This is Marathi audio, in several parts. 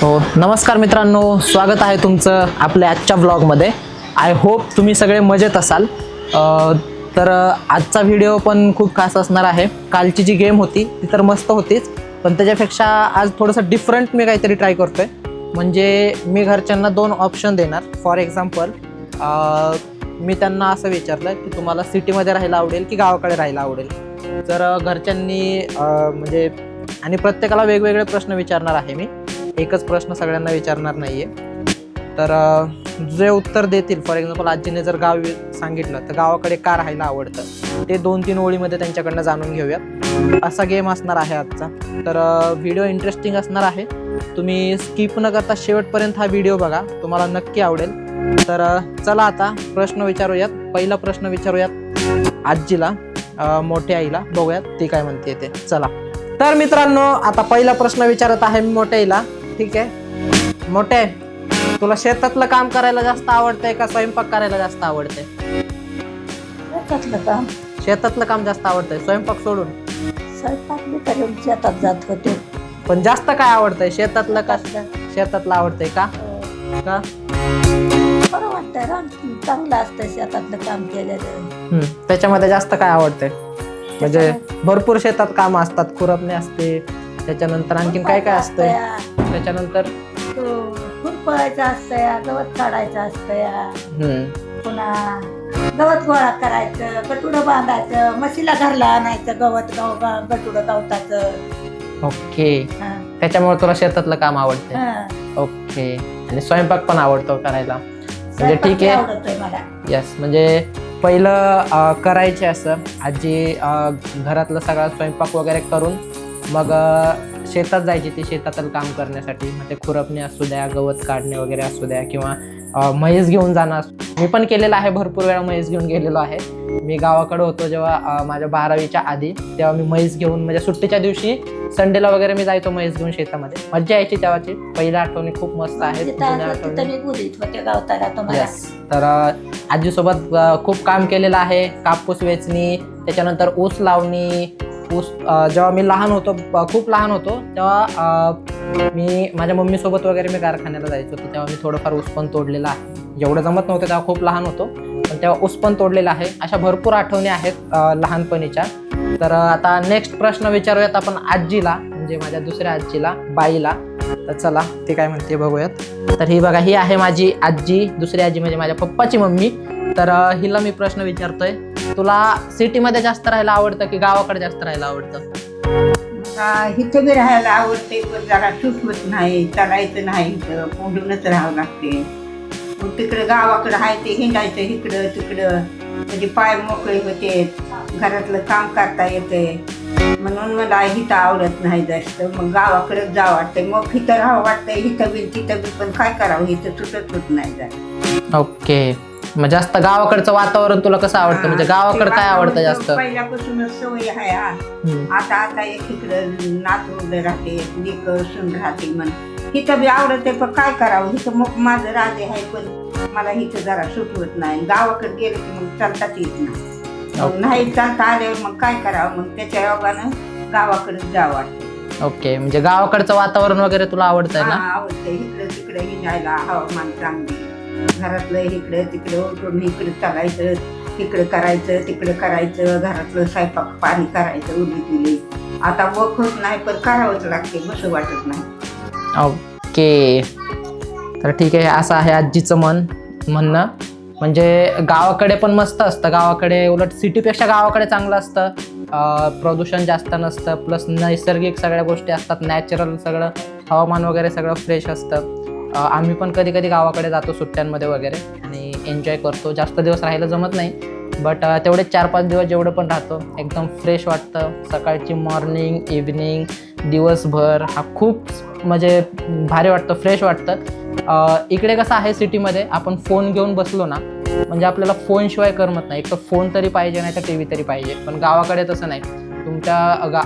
नमस्कार मित्रांनो, स्वागत आहे तुमचं आपल्या आजच्या ब्लॉगमध्ये. आय होप तुम्ही सगळे मजेत असाल. तर आजचा व्हिडिओ पण खूप खास असणार आहे. कालची जी गेम होती ती तर मस्त होतीच, पण त्याच्यापेक्षा आज थोडंसं डिफरंट मी काहीतरी ट्राय करतोय. म्हणजे मी घरच्यांना 2 ऑप्शन देणार. फॉर एक्झाम्पल, मी त्यांना असं विचारलं की तुम्हाला सिटीमध्ये राहायला आवडेल की गावाकडे राहायला आवडेल. तर घरच्यांनी म्हणजे आणि प्रत्येकाला वेगवेगळे प्रश्न विचारणार आहे मी, एकच प्रश्न सगळ्यांना विचारणार नाही आहे. तर जे उत्तर देतील, फॉर एक्झाम्पल आजीने जर गाव सांगितलं तर गावाकडे का राहायला आवडतं ते 2-3 ओळीमध्ये त्यांच्याकडनं जाणून घेऊयात. असा गेम असणार आहे आजचा. तर व्हिडिओ इंटरेस्टिंग असणार आहे. तुम्ही स्किप न करता शेवटपर्यंत हा व्हिडिओ बघा, तुम्हाला नक्की आवडेल. तर चला आता प्रश्न विचारूयात. पहिला प्रश्न विचारूयात आजीला, मोठ्या आईला. बघूयात ती काय म्हणते ते. चला तर मित्रांनो, आता पहिला प्रश्न विचारत आहे मी मोठ्या आईला. ठीक आहे मोठे, तुला शेतातलं काम करायला जास्त आवडतंय का स्वयंपाक करायला जास्त आवडतंय? शेतातलं काम जास्त आवडतंय स्वयंपाक सोडून? स्वयंपाक मी करून शेतात जात होते. पण जास्त काय आवडतंय, शेतातलं का शेतातलं आवडतंय का? का बरं वाटतंय ना, चांगलं असतं शेतातलं काम केलेलं. त्याच्यामध्ये जास्त काय आवडतंय? म्हणजे भरपूर शेतात काम असतात, खुरपणे असते, त्याच्यानंतर आणखीन काय काय असतंय? त्याच्यानंतर खुरपायचं असतं, गवत काढायचं असतं, पुन्हा गवत गोळा करायचं, गटुडं बांधायचं, म्हशीला घरला आणायचं गवत, गटुडं गवताचं. ओके, त्याच्यामुळे तुला शेतातलं काम आवडतंय. ओके, आणि स्वयंपाक पण आवडतो करायला. म्हणजे ठीक आहे. मला यस, म्हणजे पहिलं करायचे असं आजी घरातलं सगळा स्वयंपाक वगैरे करून मग शेतात जायची ती शेतातलं काम करण्यासाठी. मग ते खुरपणे असू द्या, गवत काढणे वगैरे असू द्या, किंवा म्हैस घेऊन जाणं. मी पण केलेलं आहे, भरपूर वेळा म्हैस घेऊन गेलेलो आहे. मी गावाकडे होतो जेव्हा माझ्या 12वीच्या आधी, तेव्हा मी म्हैस घेऊन, म्हणजे सुट्टीच्या दिवशी संडेला वगैरे मी जायचो म्हैस घेऊन शेतामध्ये. मजा यायची तेव्हाची. पहिल्या आठवणी खूप मस्त आहेत. तर आजीसोबत खूप काम केलेलं आहे. कापूस वेचणी, त्याच्यानंतर ऊस लावणी. ऊस जेव्हा मी लहान होतो, खूप लहान होतो, तेव्हा मी माझ्या मम्मीसोबत वगैरे मी कारखान्याला जायचो. तर तेव्हा मी थोडंफार ऊस पण तोडलेला आहे. एवढं जमत नव्हतं तेव्हा, खूप लहान होतो, पण तेव्हा ऊस पण तोडलेला आहे. अशा भरपूर आठवणी आहेत लहानपणीच्या. तर आता नेक्स्ट प्रश्न विचारूयात आपण आजीला, म्हणजे माझ्या दुसऱ्या आजीला, बाईला. तर चला ती काय म्हणते बघूयात. तर ही बघा, ही आहे माझी आजी, दुसरी आजी म्हणजे माझ्या पप्पाची मम्मी. तर हिला मी प्रश्न विचारतोय, तुला सिटीमध्ये जास्त राहायला आवडतं की गावाकडे जास्त राहायला आवडतं? इथं बी राहायला आवडते, पण जरा सुटवत नाही, चालायचं नाही, इथं कोंडूनच राहावं लागते. मग तिकडं गावाकडं आहे ते हिंडायचं इकडं तिकडं, म्हणजे पाय मोकळे होते, घरातलं काम करता येते. म्हणून मला इथं आवडत नाही जास्त. मग गावाकडेच जावं वाटतंय. मग इथं राहावं वाटतंय, इथं बी तिथं बी, पण काय करावं, इथं सुटत होत नाही जास्त. ओके, मग जास्त गावाकडचं वातावरण तुला कसं आवडतं? म्हणजे गावाकडे काय आवडतं जास्त? पहिल्यापासूनच सवय आहे. आता एक इकडं नातू राहते, लेक सून राहते. म्हण इथं बी आवडते, पण काय करावं, इथं मग माझं राजे आहे, पण मला इथं जरा सुटवत नाही. गावाकडे गेलं की मग चालताच येत नाही. मग नाही चालता आल्यावर मग काय करावं, मग त्याच्या योगानं गावाकडे जावं वाटतं. ओके, म्हणजे गावाकडचं वातावरण वगैरे तुला आवडतंय ना? आवडतंय. इकडं तिकडे हिंडायला, हवामान चांगली, घरातलं इकडे तिकडे उठून इकडे चालायचं, तिकडे करायचं, तिकडे करायचं, घरातलं स्वयंपाक पाणी करायचं, उली तुली. आता बघ होत नाही, पण करावंच लागते, बसं वाटत नाही. ओके, तर ठीक आहे. असं आहे आजीचं म्हणणं. म्हणजे गावाकडे पण मस्त असतं. गावाकडे उलट सिटीपेक्षा गावाकडे चांगलं असतं. प्रदूषण जास्त नसतं, प्लस नैसर्गिक सगळ्या गोष्टी असतात, नॅचरल सगळं हवामान वगैरे सगळं फ्रेश असतं. आम्ही पण कधी कधी गावाकडे जातो सुट्ट्यांमध्ये वगैरे आणि एन्जॉय करतो. जास्त दिवस राहायला जमत नाही, बट तेवढे 4-5 दिवस जेवढं पण राहतो, एकदम फ्रेश वाटतं. सकाळची मॉर्निंग, इव्हनिंग, दिवसभर हा खूप म्हणजे भारी वाटतं, फ्रेश वाटतं. इकडे कसं आहे, सिटीमध्ये आपण फोन घेऊन बसलो ना, म्हणजे आपल्याला फोनशिवाय करमत नाही. एक तर फोन तरी पाहिजे, नाही तर टी व्ही तरी पाहिजे. पण गावाकडे तसं नाही.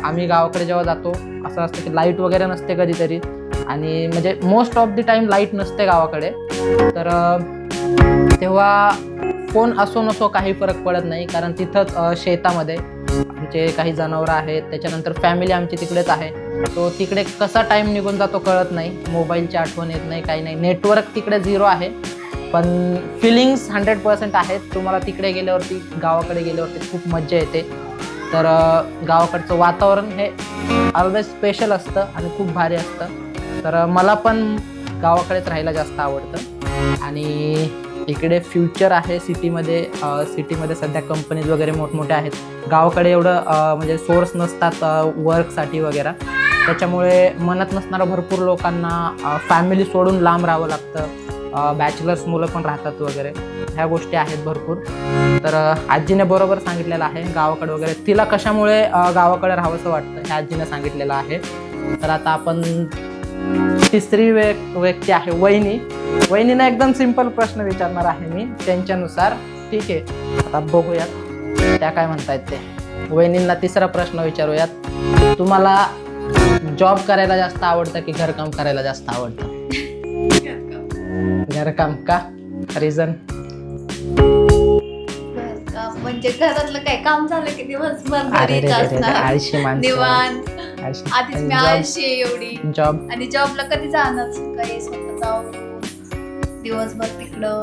आम्ही गावाकडे जेव्हा जातो असं असतं की लाईट वगैरे नसते कधीतरी, आणि म्हणजे most of the time light नसते गावाकडे. तर तेव्हा फोन असो नसो काही फरक पडत नाही, कारण तिथंच शेतामध्ये आमचे काही जनावरं आहेत, त्याच्यानंतर फॅमिली आमची तिकडेच आहे. तो तिकडे कसा टाईम निघून जातो कळत नाही, मोबाईलची आठवण येत नाही, काही नाही. नेटवर्क तिकडे 0 आहे, पण फिलिंग्स 100% आहेत. तुम्हाला तिकडे गेल्यावरती, गावाकडे गेल्यावरती खूप मजा येते. तर गावाकडचं वातावरण हे ऑलवेज स्पेशल असतं आणि खूप भारी असतं. तर मला पण गावाकडेच राहायला जास्त आवडतं. आणि इकडे फ्युचर आहे सिटीमध्ये. सिटीमध्ये सध्या कंपनीज वगैरे मोठमोठ्या आहेत. गावाकडे एवढं म्हणजे सोर्स नसतात वर्कसाठी वगैरे. त्याच्यामुळे म्हणत नसणारं भरपूर लोकांना फॅमिली सोडून लांब राहावं लागतं. बॅचलर्स मुलं पण राहतात वगैरे, ह्या गोष्टी आहेत भरपूर. तर आजीने बरोबर सांगितलेलं आहे गावाकडे वगैरे. तिला कशामुळे गावाकडे राहावंसं वाटतं हे आजीने सांगितलेलं आहे. तर आता आपण तिसरी व्यक्ती आहे वहिनी. वहिनीला एकदम सिंपल प्रश्न विचारणार आहे मी त्यांच्यानुसार. ठीक आहे, आता बघूयात त्या काय म्हणतायत ते. वहिनींना तिसरा प्रश्न विचारूयात. तुम्हाला जॉब करायला जास्त आवडतं की घरकाम करायला जास्त आवडतं? घरकाम का? रिझन? म्हणजे घरातलं काय काम झालं की दिवसभर घरीच असणार, आळशी माणसं. निवांत. आधीच मी आळशी आहे एवढी. जॉब आणि जॉबला कधी जाणार? काही स्वतः जाऊन दिवसभर तिकडं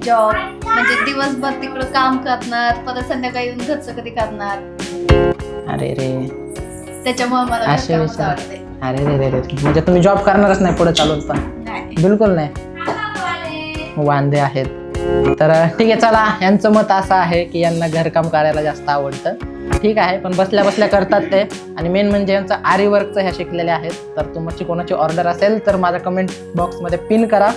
जॉब, म्हणजे दिवसभर तिकडं काम करणार, परत संध्याकाळी येऊन घरचं कधी करणार. अरे रे, त्याच्यामुळे मला असे घरकामच विचार. आवडते. अरे रे रे रे, म्हणजे तुम्ही जॉब करणारच नाही पुढे चालून? पण नाही. बिलकुल नाही, वांदे आहेत. तर ठीक आहे, चला, यांचं मत असं आहे की यांना घरकाम करायला जास्त आवडतं. ठीक आहे, पण बसल्या बसल्या करतात ते. आणि मेन म्हणजे यांचं आरी वर्कचं ह्या शिकलेले आहेत. तर तुमची कोणाची ऑर्डर असेल तर माझ्या कमेंट बॉक्समध्ये पिन करा,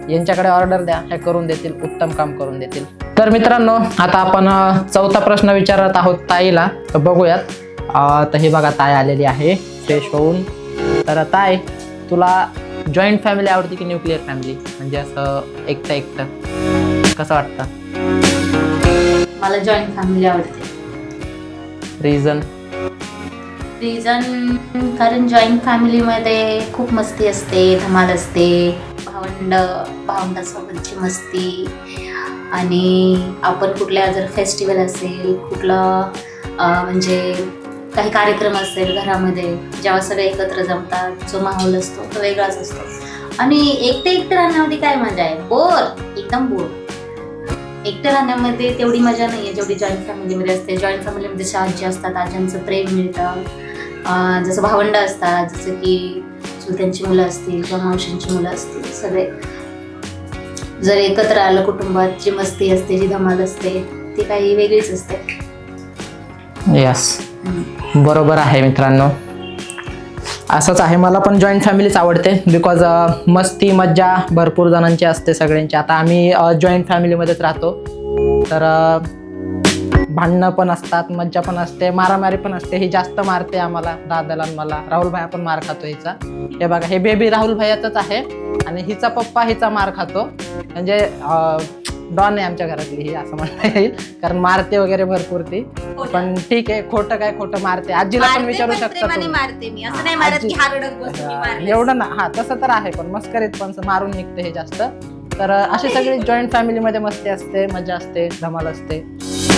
यांच्याकडे ऑर्डर द्या, हे करून देतील, उत्तम काम करून देतील. तर मित्रांनो, आता आपण चौथा प्रश्न विचारत आहोत ताईला. तर बघूयात. तर हे बघा, ताई आलेली आहे फ्रेश होऊन. तर ताई, तुला जॉईंट फॅमिली आवडते की न्यूक्लिअर फॅमिली? म्हणजे असं एकटं एकटं कसं वाटतं? मला जॉईंट फॅमिली आवडते. रिझन? कारण जॉईंट फॅमिलीमध्ये खूप मस्ती असते, धमाल असते, भावंडासोबतची मस्ती. आणि आपण कुठल्या जर फेस्टिवल असेल, कुठला म्हणजे काही कार्यक्रम असेल घरामध्ये, जेव्हा सगळे एकत्र जमतात, जो माहोल असतो तो वेगळाच असतो. आणि एकटं राहण्यामध्ये काय मजा आहे? एकदम बोर. एकटं राहण्यामध्ये तेवढी मजा नाही आहे जेवढी जॉईंट फॅमिलीमध्ये असते. जॉईंट फॅमिलीमध्ये जसे आजी असतात, आज्यांचं प्रेम मिळतं, जसं भावंड असतात, जसं की चुलत्यांची मुलं असतील किंवा मावशींची मुलं असतील, सगळे जर एकत्र आलं कुटुंबात, जी मस्ती असते, जी धमाल असते, ती काही वेगळीच असते. यस, बरोबर आहे मित्रांनो, असंच आहे. मला पण जॉईंट फॅमिलीच आवडते. बिकॉज मस्ती मज्जा भरपूर जणांची असते, सगळ्यांची. आता आम्ही जॉईंट फॅमिलीमध्येच राहतो. तर भांडणं पण असतात, मज्जा पण असते, मारामारी पण असते. ही जास्त मारते आम्हाला, दादाला आणि मला. राहुल भाया पण मार खातो हिचा. हे बघा, हे बेबी राहुल भायाचंच आहे. आणि हिचा पप्पा हिचा मार खातो. म्हणजे डॉन आहे आमच्या घरातली ही, असं म्हणता येईल. कारण मारते वगैरे भरपूर ती. पण ठीक आहे, खोटं काय खोटं मारते. आजीला पण विचारू शकता तुम्ही. मारते मी, असं नाही मारत की हारडत बसून मी मारले. एवढं ना, हा तसं तर आहे, पण मस्करीत पण मारून निघते हे जास्त. तर अशी सगळी जॉईंट फॅमिलीमध्ये मस्ती असते, मजा असते, धमाल असते.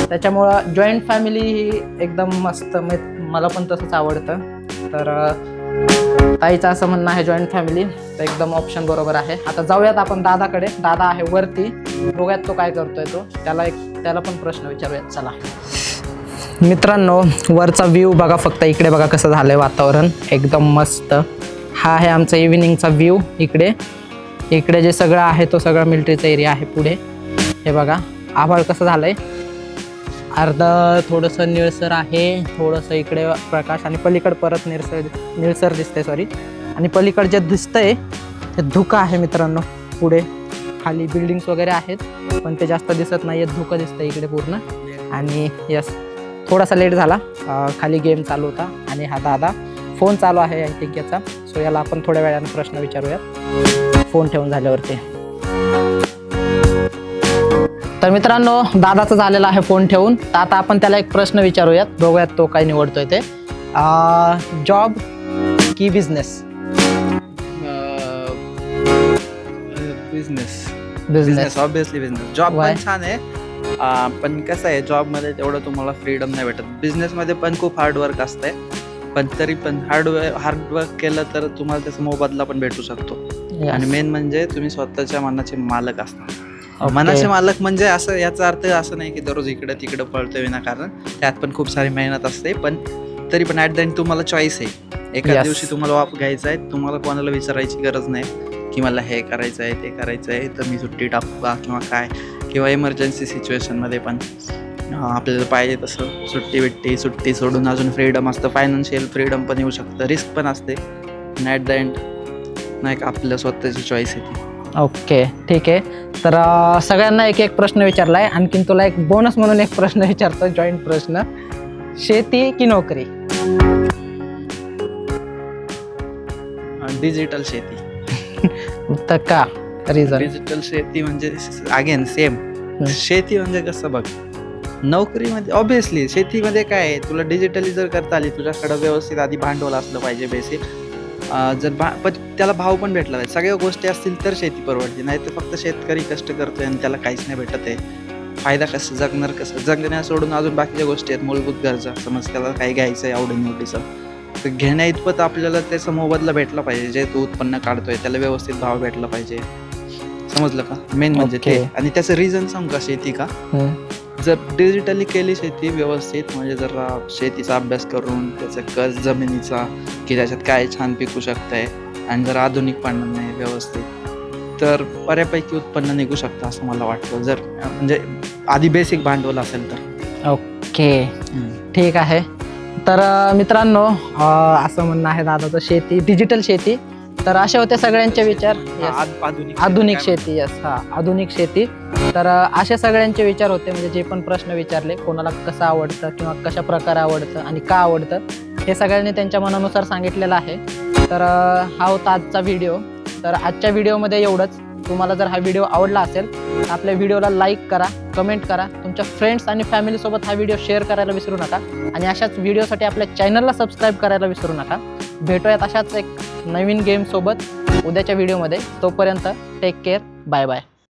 त्याच्यामुळं जॉईंट फॅमिली ही एकदम मस्त, मला पण तसंच आवडतं. तर ताईचं असं म्हणणं आहे जॉईंट फॅमिली, तर एकदम ऑप्शन बरोबर आहे. आता जाऊयात आपण दादाकडे. दादा आहे वरती, बघूयात तो काय करतोय. त्याला पण प्रश्न विचारूयात. चला मित्रांनो, वरचा व्ह्यू बघा, फक्त इकडे बघा कसं झालंय वातावरण, एकदम मस्त. हा आहे आमचा इव्हिनिंगचा व्ह्यू. इकडे जे सगळं आहे तो सगळा मिलिटरीचा एरिया आहे पुढे. हे बघा, आभाळ कसं झालंय, अर्ध थोडंसं निळसर आहे, थोडंसं इकडे प्रकाश, आणि पलीकडे परत निळसर दिसतंय, सॉरी. आणि पलीकडे जे दिसतंय ते धुकं आहे मित्रांनो. पुढे खाली बिल्डिंग्स वगैरे आहेत, पण ते जास्त दिसत नाही आहेत, धुकं दिसतं इकडे पूर्ण. आणि यस, थोडासा लेट झाला, खाली गेम चालू होता. आणि हा दादा फोन चालू आहे आय थिंक याचा. सो याला आपण थोड्या वेळाने प्रश्न विचारूयात फोन ठेवून झाल्यावरती. तर मित्रांनो, दादाचं झालेलं आहे फोन ठेवून. तर आता आपण त्याला एक प्रश्न विचारूयात, बघूयात तो काय निवडतोय ते. जॉब की business? Business obviously business. Job Why? पण छान आहे, पण कसं आहे, जॉबमध्ये तेवढं तुम्हाला फ्रीडम नाही भेटत. बिझनेसमध्ये पण खूप हार्डवर्क असते, पण तरी पण हार्डवर्क केलं तर तुम्हाला त्याचा मोबदला पण भेटू शकतो. Yes. आणि मेन म्हणजे तुम्ही स्वतःच्या मनाचे मालक असता. Okay. मनाचे मालक म्हणजे असं याचा अर्थ असं नाही की दररोज इकडं तिकडं पळतोय विनाकारण. त्यात पण खूप सारी मेहनत असते, पण तरी पण ॲट द एंड तुम्हाला चॉईस आहे. एका Yes. दिवशी तुम्हाला वाप घ्यायचा आहे, तुम्हाला कोणाला विचारायची गरज नाही की मला हे करायचं आहे ते करायचं आहे तर मी सुट्टी टाकू का किंवा काय. किंवा इमर्जन्सी सिच्युएशनमध्ये पण आपल्याला पाहिजे तसं सुट्टी सोडून अजून फ्रीडम असतं, फायनान्शियल फ्रीडम पण येऊ शकतं, रिस्क पण असते. आणि ॲट द एंड नाही का आपल्या स्वतःची चॉईस आहे ती. ओके, ठीक आहे. तर सगळ्यांना एक एक प्रश्न विचारला आहे. आणखीन तुला एक बोनस म्हणून एक प्रश्न विचारतो, जॉईंट प्रश्न. शेती की नोकरी? डिजिटल शेती. तर का रिझन? डिजिटल शेती म्हणजे अगेन सेम. शेती म्हणजे कसं बघ, नोकरीमध्ये ऑब्व्हियसली शेतीमध्ये काय आहे, तुला डिजिटली जर करता आली, तुझ्याकडं व्यवस्थित आधी भांडवल असलं पाहिजे बेसिक. जर पण त्याला भाव पण भेटला पाहिजे, सगळ्या गोष्टी असतील तर शेती परवडते. नाही तर फक्त शेतकरी कष्ट करतोय आणि त्याला काहीच नाही भेटत आहे. फायदा कसं, जगणार कसं, जगण्या सोडून अजून बाकीच्या गोष्टी आहेत, मूलभूत गरजा. समज त्याला काही घ्यायचं आहे आवडीनिवडीचं, तर घेण्या इतपत आपल्याला त्याचा मोबदला भेटला पाहिजे. जे तू उत्पन्न काढतोय त्याला व्यवस्थित भाव भेटला पाहिजे. समजलं का? मेन म्हणजे ते. आणि त्याचं रिझन सांगू का शेती का? जर डिजिटली केली शेती व्यवस्थित, म्हणजे जर शेतीचा अभ्यास करून त्याचं कस जमिनीचा की त्याच्यात काय छान पिकू शकतंय, आणि जर आधुनिक पाणी नाही व्यवस्थित, तर बऱ्यापैकी उत्पन्न निघू शकतं असं मला वाटतं. जर म्हणजे आधी बेसिक भांडवल असेल तर. ओके, ठीक आहे. तर मित्रांनो, असं म्हणणं आहे दादाचं, शेती, डिजिटल शेती. तर असे होते सगळ्यांचे विचार. आधुनिक शेती. यस, आधुनिक शेती. तर असे सगळ्यांचे विचार होते, म्हणजे जे पण प्रश्न विचारले, कोणाला कसं आवडतं किंवा कशा प्रकारे आवडतं आणि का आवडतं, हे सगळ्यांनी त्यांच्या मनानुसार सांगितलेलं आहे. तर हा होता आजचा व्हिडिओ. तर आजच्या व्हिडिओमध्ये एवढंच. तुम्हाला जर हा व्हिडिओ आवडला असेल तर आपल्या व्हिडिओला लाईक करा, कमेंट करा, तुमच्या फ्रेंड्स आणि फॅमिलीसोबत हा व्हिडिओ शेअर करायला विसरू नका. आणि अशाच व्हिडिओसाठी आपल्या चॅनलला सबस्क्राईब करायला विसरू नका. भेटूयात अशाच एक नवीन गेमसोबत उद्याच्या व्हिडिओमध्ये. तोपर्यंत टेक केअर, बाय बाय.